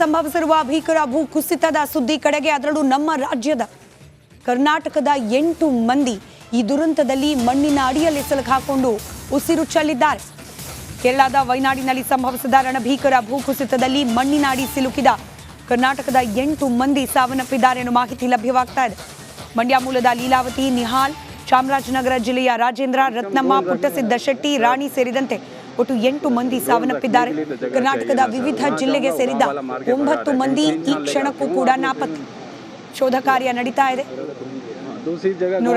ಸಂಭವಿಸಿರುವ ಭೀಕರ ಭೂಕುಸಿತದ ಸುದ್ದಿ ಕಡೆಗೆ, ಅದರಲ್ಲೂ ನಮ್ಮ ರಾಜ್ಯದ ಕರ್ನಾಟಕದ 8 ಮಂದಿ ಈ ದುರಂತದಲ್ಲಿ ಮಣ್ಣಿನ ಅಡಿಯಲ್ಲಿ ಸಿಲುಕಿಕೊಂಡು ಉಸಿರು ಚೆಲ್ಲಿದ್ದಾರೆ. ಕೇರಳದ ವಯನಾಡಿನಲ್ಲಿ ಸಂಭವಿಸಿದ ರಣಭೀಕರ ಭೂಕುಸಿತದಲ್ಲಿ ಮಣ್ಣಿನ ಅಡಿ ಸಿಲುಕಿದ ಕರ್ನಾಟಕದ 8 ಮಂದಿ ಸಾವನ್ನಪ್ಪಿದ್ದಾರೆ ಎನ್ನುವ ಮಾಹಿತಿ ಲಭ್ಯವಾಗ್ತಾ ಇದೆ. ಮಂಡ್ಯ ಮೂಲದ ಲೀಲಾವತಿ, ನಿಹಾಲ್, ಚಾಮರಾಜನಗರ ಜಿಲ್ಲೆಯ ರಾಜೇಂದ್ರ, ರತ್ನಮ್ಮ, ಪುಟ್ಟಸಿದ್ದ ಶೆಟ್ಟಿ, ರಾಣಿ ಸೇರಿದಂತೆ ಒಟ್ಟು 8 ಮಂದಿ ಸಾವನ್ನಪ್ಪಿದ್ದಾರೆ. ಕರ್ನಾಟಕದ ವಿವಿಧ ಜಿಲ್ಲೆಗೆ ಸೇರಿದ 9 ಮಂದಿ ಈ ಕ್ಷಣಕ್ಕೂ ಕೂಡ ನಾಪತ್ತೆ. ಶೋಧ ಕಾರ್ಯ ನಡೀತಾ ಇದೆ.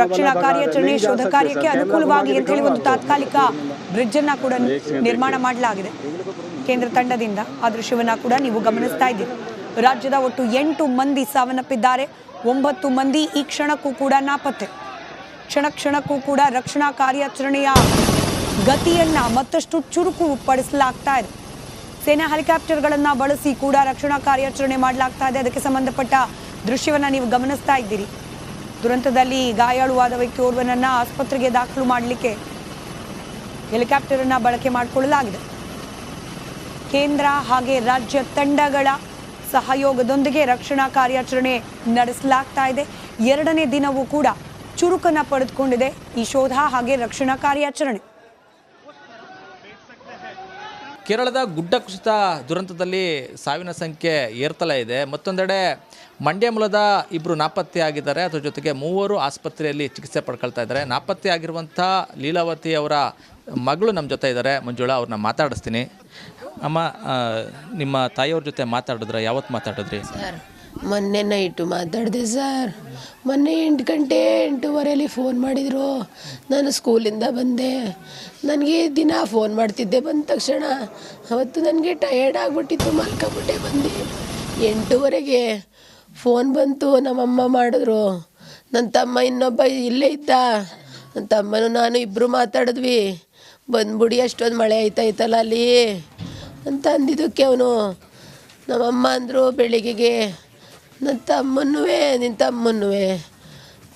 ರಕ್ಷಣಾ ಕಾರ್ಯಾಚರಣೆ ಶೋಧ ಕಾರ್ಯಕ್ಕೆ ಅನುಕೂಲವಾಗಿ ಅಂತ ಹೇಳಿ ಒಂದು ತಾತ್ಕಾಲಿಕ ಬ್ರಿಡ್ಜ್ ಅನ್ನ ಕೂಡ ನಿರ್ಮಾಣ ಮಾಡಲಾಗಿದೆ ಕೇಂದ್ರ ತಂಡದಿಂದ. ಆ ದೃಶ್ಯವನ್ನ ಕೂಡ ನೀವು ಗಮನಿಸ್ತಾ ಇದ್ದೀರಿ. ರಾಜ್ಯದ ಒಟ್ಟು 8 ಮಂದಿ ಸಾವನ್ನಪ್ಪಿದ್ದಾರೆ. 9 ಮಂದಿ ಈ ಕ್ಷಣಕ್ಕೂ ಕೂಡ ನಾಪತ್ತೆ. ಕ್ಷಣಕ್ಕೂ ಕೂಡ ರಕ್ಷಣಾ ಕಾರ್ಯಾಚರಣೆಯ ಗತಿಯನ್ನ ಮತ್ತಷ್ಟು ಚುರುಕು ಪಡಿಸಲಾಗ್ತಾ ಇದೆ. ಸೇನಾ ಹೆಲಿಕಾಪ್ಟರ್ಗಳನ್ನ ಬಳಸಿ ಕೂಡ ರಕ್ಷಣಾ ಕಾರ್ಯಾಚರಣೆ ಮಾಡಲಾಗ್ತಾ ಇದೆ. ಅದಕ್ಕೆ ಸಂಬಂಧಪಟ್ಟ ದೃಶ್ಯವನ್ನ ನೀವು ಗಮನಿಸ್ತಾ ಇದ್ದೀರಿ. ದುರಂತದಲ್ಲಿ ಗಾಯಾಳುವಾದ ವ್ಯಕ್ತಿ ಓರ್ವನನ್ನ ಆಸ್ಪತ್ರೆಗೆ ದಾಖಲು ಮಾಡಲಿಕ್ಕೆ ಹೆಲಿಕಾಪ್ಟರ್ ಅನ್ನ ಬಳಕೆ ಮಾಡಿಕೊಳ್ಳಲಾಗಿದೆ. ಕೇಂದ್ರ ಹಾಗೆ ರಾಜ್ಯ ತಂಡಗಳ ಸಹಯೋಗದೊಂದಿಗೆ ರಕ್ಷಣಾ ಕಾರ್ಯಾಚರಣೆ ನಡೆಸಲಾಗ್ತಾ ಇದೆ. 2ನೇ ದಿನವೂ ಕೂಡ ಚುರುಕನ್ನ ಪಡೆದುಕೊಂಡಿದೆ ಈ ಶೋಧ ಹಾಗೆ ರಕ್ಷಣಾ ಕಾರ್ಯಾಚರಣೆ. ಕೇರಳದ ಗುಡ್ಡ ಕುಸಿತ ದುರಂತದಲ್ಲಿ ಸಾವಿನ ಸಂಖ್ಯೆ ಏರ್ತಲೇ ಇದೆ. ಮತ್ತೊಂದೆಡೆ ಮಂಡ್ಯ ಮೂಲದ 2 ನಾಪತ್ತೆ ಆಗಿದ್ದಾರೆ. ಅದರ ಜೊತೆಗೆ 3 ಆಸ್ಪತ್ರೆಯಲ್ಲಿ ಚಿಕಿತ್ಸೆ ಪಡ್ಕೊಳ್ತಾ ಇದ್ದಾರೆ. ನಾಪತ್ತೆ ಆಗಿರುವಂಥ ಲೀಲಾವತಿ ಅವರ ಮಗಳು ನಮ್ಮ ಜೊತೆ ಇದ್ದಾರೆ, ಮಂಜುಳಾ. ಅವ್ರನ್ನ ಮಾತಾಡಿಸ್ತೀನಿ. ಅಮ್ಮ, ನಿಮ್ಮ ತಾಯಿಯವ್ರ ಜೊತೆ ಮಾತಾಡಿದ್ರೆ ಯಾವತ್ತು ಮಾತಾಡಿದ್ರಿ? ಸರ್, ಮೊನ್ನೆ ನೈಟು ಮಾತಾಡಿದೆ ಸರ್. ಮೊನ್ನೆ 8 ಗಂಟೆ 8:15 ಫೋನ್ ಮಾಡಿದರು. ನಾನು ಸ್ಕೂಲಿಂದ ಬಂದೆ. ನನಗೆ ದಿನ ಫೋನ್ ಮಾಡ್ತಿದ್ದೆ. ಬಂದ ತಕ್ಷಣ ಅವತ್ತು ನನಗೆ ಟಯರ್ಡ್ ಆಗಿಬಿಟ್ಟಿತ್ತು, ಮಲ್ಕೊಂಬಿಟ್ಟೆ. ಬಂದು 8:00 ಫೋನ್ ಬಂತು. ನಮ್ಮಮ್ಮ ಮಾಡಿದ್ರು. ನನ್ನ ತಮ್ಮ ಇನ್ನೊಬ್ಬ ಇಲ್ಲೇ ಇದ್ದ. ನನ್ನ ತಮ್ಮನು ನಾನು ಇಬ್ಬರು ಮಾತಾಡಿದ್ವಿ. ಬಂದ್ಬಿಡಿ, ಅಷ್ಟೊಂದು ಮಳೆ ಆಯ್ತಾಯ್ತಲ್ಲ ಅಲ್ಲಿ ಅಂತ ಅಂದಿದ್ದಕ್ಕೆ ಅವನು ನಮ್ಮಮ್ಮ ಅಂದರು ಬೆಳಿಗ್ಗೆಗೆ, ನನ್ನ ನಿನ್ನ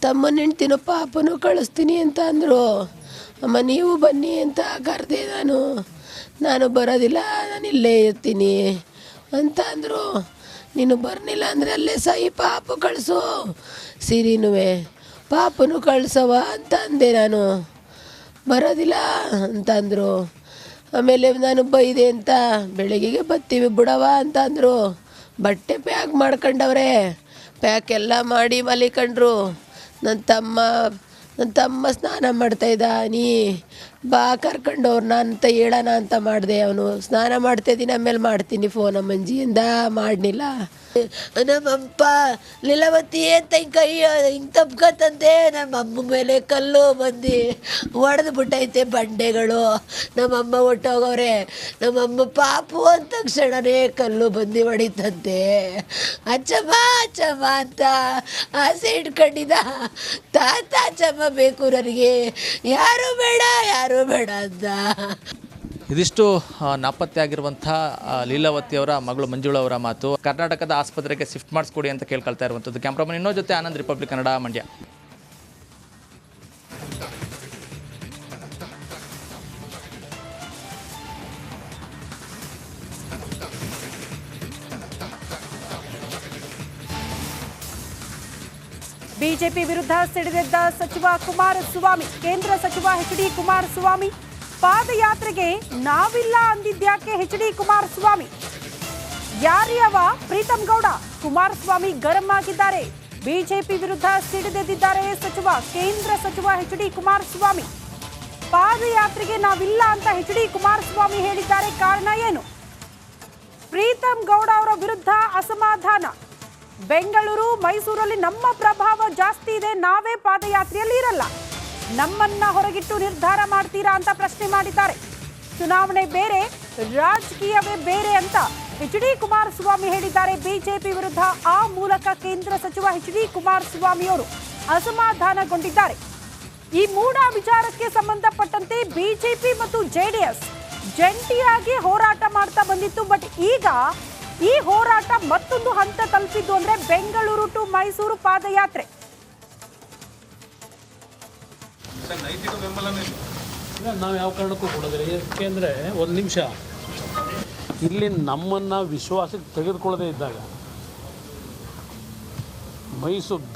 ತಮ್ಮನ ಹೆಂಡ್ತಿನೋ ಪಾಪನೂ ಕಳಿಸ್ತೀನಿ ಅಂತ ಅಂದರು. ಅಮ್ಮ ನೀವು ಬನ್ನಿ ಅಂತ ಕರೆದೆ. ನಾನು ಬರೋದಿಲ್ಲ, ನಾನು ಇಲ್ಲೇ ಇರ್ತೀನಿ ಅಂತ ಅಂದರು. ನೀನು ಬರ್ನಿಲ್ಲ ಅಂದರೆ ಅಲ್ಲೇ ಸಹಿ ಪಾಪು ಕಳಿಸು, ಸಿರಿನೂ ಪಾಪನು ಕಳಿಸವ ಅಂತ ಅಂದೆ. ನಾನು ಬರೋದಿಲ್ಲ ಅಂತಂದರು. ಆಮೇಲೆ ನಾನು ಬೈದೆ ಅಂತ ಬೆಳಗ್ಗೆಗೆ ಬರ್ತೀವಿ ಬಿಡವ ಅಂತ ಅಂದರು. ಬಟ್ಟೆ ಪ್ಯಾಕ್ ಮಾಡ್ಕೊಂಡವ್ರೆ. ಪ್ಯಾಕ್ ಎಲ್ಲ ಮಾಡಿ ಮಲಿಕೊಂಡ್ರು. ನನ್ನ ತಮ್ಮ ಸ್ನಾನ ಮಾಡ್ತಾಯಿದ್ದ. ನೀ ಬಾ ಕರ್ಕೊಂಡವ್ರನ್ನ ಅಂತ ಹೇಳೋಣ ಅಂತ ಮಾಡಿದೆ. ಅವನು ಸ್ನಾನ ಮಾಡ್ತಾಯಿದ್ದೀನಿ, ಆಮೇಲೆ ಮಾಡ್ತೀನಿ ಫೋನ್ ಮಂಜಿಯಿಂದ ಮಾಡಲಿಲ್ಲ. ನಮ್ಮಪ್ಪ ಲೀಲಾವತಿ ಅಂತ ಹಿಂಗೆ ತಪ್ಕೊತಂದೆ. ನಮ್ಮಮ್ಮ ಮೇಲೆ ಕಲ್ಲು ಬಂದು ಹೊಡೆದು ಬಿಟ್ಟೈತೆ ಬಂಡೆಗಳು. ನಮ್ಮಮ್ಮ ಹೊಟ್ಟೋಗವ್ರೆ. ನಮ್ಮಮ್ಮ ಪಾಪು ಅಂದ ತಕ್ಷಣವೇ ಕಲ್ಲು ಬಂದು ಹೊಡಿತಂತೆ. ಅಚ್ಚಮ್ಮ ಅಂತ ಆಸೆ ಇಟ್ಕೊಂಡಿದ್ದ. ತಾತ ಅಚ್ಚಮ್ಮ ಬೇಕು ನನಗೆ, ಯಾರು ಬೇಡ ಅಂತ. ಇದಿಷ್ಟು ನಾಪತ್ತೆ ಆಗಿರುವಂಥ ಲೀಲಾವತಿಯವರ ಮಗಳು ಮಂಜುಳಾ ಅವರ ಮಾತು. ಕರ್ನಾಟಕದ ಆಸ್ಪತ್ರೆಗೆ ಶಿಫ್ಟ್ ಮಾಡಿಸ್ಕೊಡಿ ಅಂತ ಕೇಳ್ಕೊಳ್ತಾ ಇರುವಂಥದ್ದು. ಕ್ಯಾಮ್ರಾಮನ್ ಇನ್ನೋ ಜೊತೆ ಆನಂದ್, ರಿಪಬ್ಲಿಕ್ ಕನ್ನಡ, ಮಂಡ್ಯ. ಬಿಜೆಪಿ ವಿರುದ್ಧ ಸಿಡಿದೆದ್ದ ಸಚಿವ ಕುಮಾರಸ್ವಾಮಿ. ಕೇಂದ್ರ ಸಚಿವ ಎಚ್.ಡಿ. ಕುಮಾರಸ್ವಾಮಿ ಪಾದಯಾತ್ರೆಗೆ ನಾವಿಲ್ಲ ಅಂದಿದ್ಯಾಕೆ ಎಚ್.ಡಿ. ಕುಮಾರಸ್ವಾಮಿ? ಯಾರ್ಯವ ಪ್ರೀತಮ್ ಗೌಡ? ಕುಮಾರಸ್ವಾಮಿ ಗರಂ ಆಗಿದ್ದಾರೆ. ಬಿಜೆಪಿ ವಿರುದ್ಧ ಸಿಡಿದೆದ್ದಿದ್ದಾರೆ ಕೇಂದ್ರ ಸಚಿವ ಎಚ್.ಡಿ. ಕುಮಾರಸ್ವಾಮಿ. ಪಾದಯಾತ್ರೆಗೆ ನಾವಿಲ್ಲ ಅಂತ ಎಚ್.ಡಿ. ಕುಮಾರಸ್ವಾಮಿ ಹೇಳಿದ್ದಾರೆ. ಕಾರಣ ಏನು? ಪ್ರೀತಮ್ ಗೌಡ ಅವರ ವಿರುದ್ಧ ಅಸಮಾಧಾನ. ಬೆಂಗಳೂರು, ಮೈಸೂರಲ್ಲಿ ನಮ್ಮ ಪ್ರಭಾವ ಜಾಸ್ತಿ ಇದೆ, ನಾವೇ ಪಾದಯಾತ್ರೆಯಲ್ಲಿ ಇರಲ್ಲ, ನಮ್ಮನ್ನ ಹೊರಗಿಟ್ಟು ನಿರ್ಧಾರ ಮಾಡ್ತೀರಾ ಅಂತ ಪ್ರಶ್ನೆ ಮಾಡಿದ್ದಾರೆ. ಚುನಾವಣೆ ಬೇರೆ, ರಾಜಕೀಯವೇ ಬೇರೆ ಅಂತ ಎಚ್.ಡಿ. ಕುಮಾರಸ್ವಾಮಿ ಹೇಳಿದ್ದಾರೆ ಬಿಜೆಪಿ ವಿರುದ್ಧ. ಆ ಮೂಲಕ ಕೇಂದ್ರ ಸಚಿವ ಎಚ್.ಡಿ. ಕುಮಾರಸ್ವಾಮಿ ಅವರು ಅಸಮಾಧಾನಗೊಂಡಿದ್ದಾರೆ. ಈ ಮೂಡ ವಿಚಾರಕ್ಕೆ ಸಂಬಂಧಪಟ್ಟಂತೆ ಬಿಜೆಪಿ ಮತ್ತು ಜೆಡಿಎಸ್ ಜಂಟಿಯಾಗಿ ಹೋರಾಟ ಮಾಡ್ತಾ ಬಂದಿತ್ತು. ಬಟ್ ಈಗ ಈ ಹೋರಾಟ ಮತ್ತೊಂದು ಹಂತ ತಲುಪಿದ್ದು. ಅಂದ್ರೆ ಬೆಂಗಳೂರು ಟು ಮೈಸೂರು ಪಾದಯಾತ್ರೆ. ನಾವು ಯಾವ ಕಾರಣಕ್ಕೂ ಕೊಡೋದಿಲ್ಲ. ಯಾಕೆಂದರೆ ಒಂದು ನಿಮಿಷ ಇಲ್ಲಿ ನಮ್ಮನ್ನು ವಿಶ್ವಾಸಕ್ಕೆ ತೆಗೆದುಕೊಳ್ಳದೇ ಇದ್ದಾಗ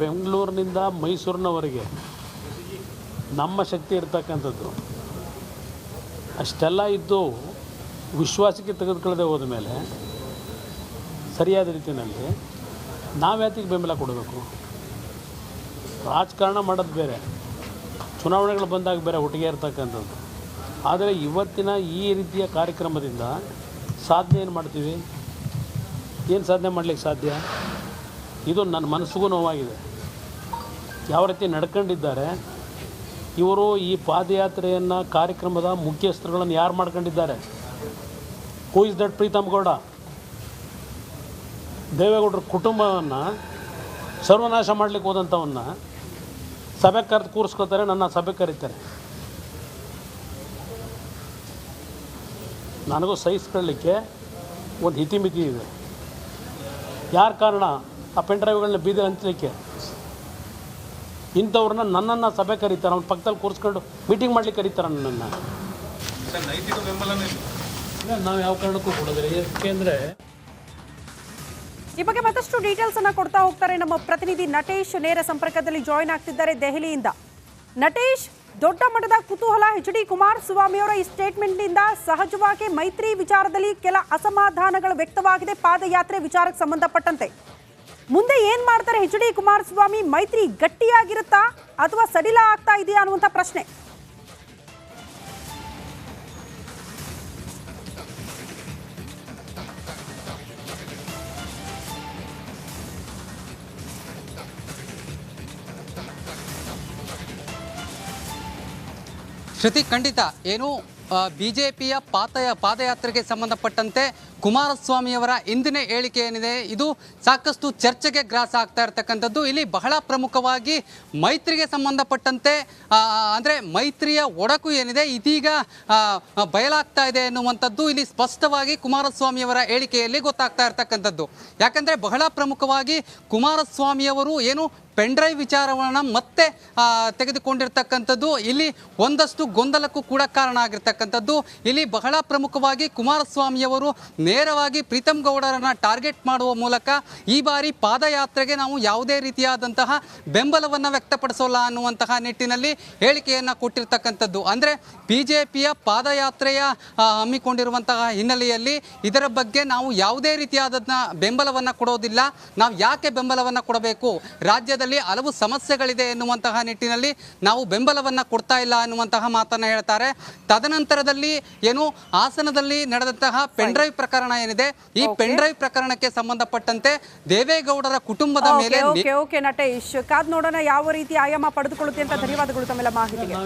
ಬೆಂಗಳೂರಿನಿಂದ ಮೈಸೂರಿನವರೆಗೆ ನಮ್ಮ ಶಕ್ತಿ ಇರ್ತಕ್ಕಂಥದ್ದು ಅಷ್ಟೆಲ್ಲ ಇದ್ದು ವಿಶ್ವಾಸಕ್ಕೆ ತೆಗೆದುಕೊಳ್ಳದೆ ಹೋದ ಮೇಲೆ ಸರಿಯಾದ ರೀತಿಯಲ್ಲಿ ನಾವ್ಯಾತಿಗೆ ಬೆಂಬಲ ಕೊಡಬೇಕು? ರಾಜಕಾರಣ ಮಾಡೋದು ಬೇರೆ, ಚುನಾವಣೆಗಳು ಬಂದಾಗ ಬೇರೆ ಒಟ್ಟಿಗೆ ಇರ್ತಕ್ಕಂಥದ್ದು. ಆದರೆ ಇವತ್ತಿನ ಈ ರೀತಿಯ ಕಾರ್ಯಕ್ರಮದಿಂದ ಸಾಧನೆ ಏನು ಮಾಡ್ತೀವಿ? ಏನು ಸಾಧನೆ ಮಾಡಲಿಕ್ಕೆ ಸಾಧ್ಯ? ಇದು ನನ್ನ ಮನಸ್ಸಿಗೂ ನೋವಾಗಿದೆ. ಯಾವ ರೀತಿ ನಡ್ಕೊಂಡಿದ್ದಾರೆ ಇವರು. ಈ ಪಾದಯಾತ್ರೆಯನ್ನು ಕಾರ್ಯಕ್ರಮದ ಮುಖ್ಯಸ್ಥರುಗಳನ್ನು ಯಾರು ಮಾಡ್ಕೊಂಡಿದ್ದಾರೆ? Who is that Preetham Gowda? ದೇವೇಗೌಡರ ಕುಟುಂಬವನ್ನು ಸರ್ವನಾಶ ಮಾಡಲಿಕ್ಕೆ ಹೋದಂಥವನ್ನ ಸಭೆಗೆ ಕರೆದು ಕೂರಿಸ್ಕೋತಾರೆ, ನನ್ನ ಸಭೆಗೆ ಕರೀತಾರೆ. ನನಗೂ ಸಹಿಸ್ಕೊಳ್ಳಿಕ್ಕೆ ಒಂದು ಹಿತಿಮಿತಿ ಇದೆ. ಯಾರು ಕಾರಣ ಆ ಪೆನ್ ಡ್ರೈವ್ಗಳನ್ನ ಬೀದಿ ಹಂಚಲಿಕ್ಕೆ? ಇಂಥವ್ರನ್ನ ನನ್ನನ್ನು ಸಭೆ ಕರೀತಾರೆ, ಅವ್ನ ಪಕ್ಕದಲ್ಲಿ ಕೂರಿಸ್ಕೊಂಡು ಮೀಟಿಂಗ್ ಮಾಡ್ಲಿಕ್ಕೆ ಕರೀತಾರೆ ನನ್ನನ್ನು. ನಾವು ಯಾವ ಕಾರಣಕ್ಕೂ ಕೊಡೋದಿಲ್ಲ. ಏಕೆಂದರೆ ಈ ಬಗ್ಗೆ ಮತ್ತಷ್ಟು ಡೀಟೇಲ್ಸ್ ಅನ್ನ ಕೊಡ್ತಾ ಹೋಗ್ತಾರೆ ನಮ್ಮ ಪ್ರತಿನಿಧಿ ನಟೇಶ್. ನೇರ ಸಂಪರ್ಕದಲ್ಲಿ ಜಾಯಿನ್ ಆಗ್ತಿದ್ದಾರೆ ದೆಹಲಿಯಿಂದ. ನಟೇಶ್, ದೊಡ್ಡ ಮಟ್ಟದ ಕುತೂಹಲ ಎಚ್.ಡಿ. ಕುಮಾರಸ್ವಾಮಿ ಅವರ ಈ ಸ್ಟೇಟ್ಮೆಂಟ್ನಿಂದ ಸಹಜವಾಗಿ ಮೈತ್ರಿ ವಿಚಾರದಲ್ಲಿ ಕೆಲ ಅಸಮಾಧಾನಗಳು ವ್ಯಕ್ತವಾಗಿದೆ ಪಾದಯಾತ್ರೆ ವಿಚಾರಕ್ಕೆ ಸಂಬಂಧಪಟ್ಟಂತೆ. ಮುಂದೆ ಏನ್ ಮಾಡ್ತಾರೆ ಎಚ್.ಡಿ. ಕುಮಾರಸ್ವಾಮಿ? ಮೈತ್ರಿ ಗಟ್ಟಿಯಾಗಿರುತ್ತಾ ಅಥವಾ ಸಡಿಲ ಆಗ್ತಾ ಇದೆಯಾ ಅನ್ನುವಂಥ ಪ್ರಶ್ನೆ. ಶ್ರುತಿ, ಖಂಡಿತ ಏನು ಬಿಜೆಪಿಯ ಪಾದಯಾತ್ರೆಗೆ ಸಂಬಂಧಪಟ್ಟಂತೆ ಕುಮಾರಸ್ವಾಮಿಯವರ ಇಂದಿನ ಹೇಳಿಕೆ ಏನಿದೆ ಇದು ಸಾಕಷ್ಟು ಚರ್ಚೆಗೆ ಗ್ರಾಸ ಆಗ್ತಾ ಇರತಕ್ಕಂಥದ್ದು. ಇಲ್ಲಿ ಬಹಳ ಪ್ರಮುಖವಾಗಿ ಮೈತ್ರಿಗೆ ಸಂಬಂಧಪಟ್ಟಂತೆ ಅಂದರೆ ಮೈತ್ರಿಯ ಒಡಕು ಏನಿದೆ ಇದೀಗ ಬಯಲಾಗ್ತಾ ಇದೆ ಎನ್ನುವಂಥದ್ದು ಇಲ್ಲಿ ಸ್ಪಷ್ಟವಾಗಿ ಕುಮಾರಸ್ವಾಮಿಯವರ ಹೇಳಿಕೆಯಲ್ಲಿ ಗೊತ್ತಾಗ್ತಾ ಇರತಕ್ಕಂಥದ್ದು. ಯಾಕಂದರೆ ಬಹಳ ಪ್ರಮುಖವಾಗಿ ಕುಮಾರಸ್ವಾಮಿಯವರು ಏನು ಪೆನ್ ಡ್ರೈವ್ ವಿಚಾರವನ್ನು ಮತ್ತೆ ತೆಗೆದುಕೊಂಡಿರ್ತಕ್ಕಂಥದ್ದು ಇಲ್ಲಿ ಒಂದಷ್ಟು ಗೊಂದಲಕ್ಕೂ ಕೂಡ ಕಾರಣ ಆಗಿರ್ತಕ್ಕಂಥದ್ದು. ಇಲ್ಲಿ ಬಹಳ ಪ್ರಮುಖವಾಗಿ ಕುಮಾರಸ್ವಾಮಿಯವರು ನೇರವಾಗಿ ಪ್ರೀತಮ್ ಗೌಡರನ್ನು ಟಾರ್ಗೆಟ್ ಮಾಡುವ ಮೂಲಕ ಈ ಬಾರಿ ಪಾದಯಾತ್ರೆಗೆ ನಾವು ಯಾವುದೇ ರೀತಿಯಾದಂತಹ ಬೆಂಬಲವನ್ನು ವ್ಯಕ್ತಪಡಿಸೋಲ್ಲ ಅನ್ನುವಂತಹ ನಿಟ್ಟಿನಲ್ಲಿ ಹೇಳಿಕೆಯನ್ನು ಕೊಟ್ಟಿರ್ತಕ್ಕಂಥದ್ದು. ಅಂದರೆ ಬಿಜೆಪಿಯ ಪಾದಯಾತ್ರೆಯ ಹಮ್ಮಿಕೊಂಡಿರುವಂತಹ ಹಿನ್ನೆಲೆಯಲ್ಲಿ ಇದರ ಬಗ್ಗೆ ನಾವು ಯಾವುದೇ ರೀತಿಯಾದಂತಹ ಬೆಂಬಲವನ್ನು ಕೊಡೋದಿಲ್ಲ. ನಾವು ಯಾಕೆ ಬೆಂಬಲವನ್ನು ಕೊಡಬೇಕು? ರಾಜ್ಯದಲ್ಲಿ ಹಲವು ಸಮಸ್ಯೆಗಳಿದೆ ಎನ್ನುವಂತಹ ನಿಟ್ಟಿನಲ್ಲಿ ನಾವು ಬೆಂಬಲವನ್ನು ಕೊಡ್ತಾ ಇಲ್ಲ ಅನ್ನುವಂತಹ ಮಾತನ್ನು ಹೇಳ್ತಾರೆ. ತದನಂತರದಲ್ಲಿ ಏನು ಹಾಸನದಲ್ಲಿ ನಡೆದಂತಹ ಪೆನ್ ಡ್ರೈವ್ ಪ್ರಕರಣ ಏನಿದೆ ಈ ಪೆನ್ ಡ್ರೈವ್ ಪ್ರಕರಣಕ್ಕೆ ಸಂಬಂಧಪಟ್ಟಂತೆ ದೇವೇಗೌಡರ ಕುಟುಂಬದ ಮೇಲೆ ನಟೇಶ್, ಕಾದ್ ನೋಡೋಣ ಯಾವ ರೀತಿ ಆಯಾಮ ಪಡೆದುಕೊಳ್ಳುತ್ತೆ ಅಂತ. ಧನ್ಯವಾದಗಳು ತಮ್ಮೆಲ್ಲ ಮಾಹಿತಿಗೆ.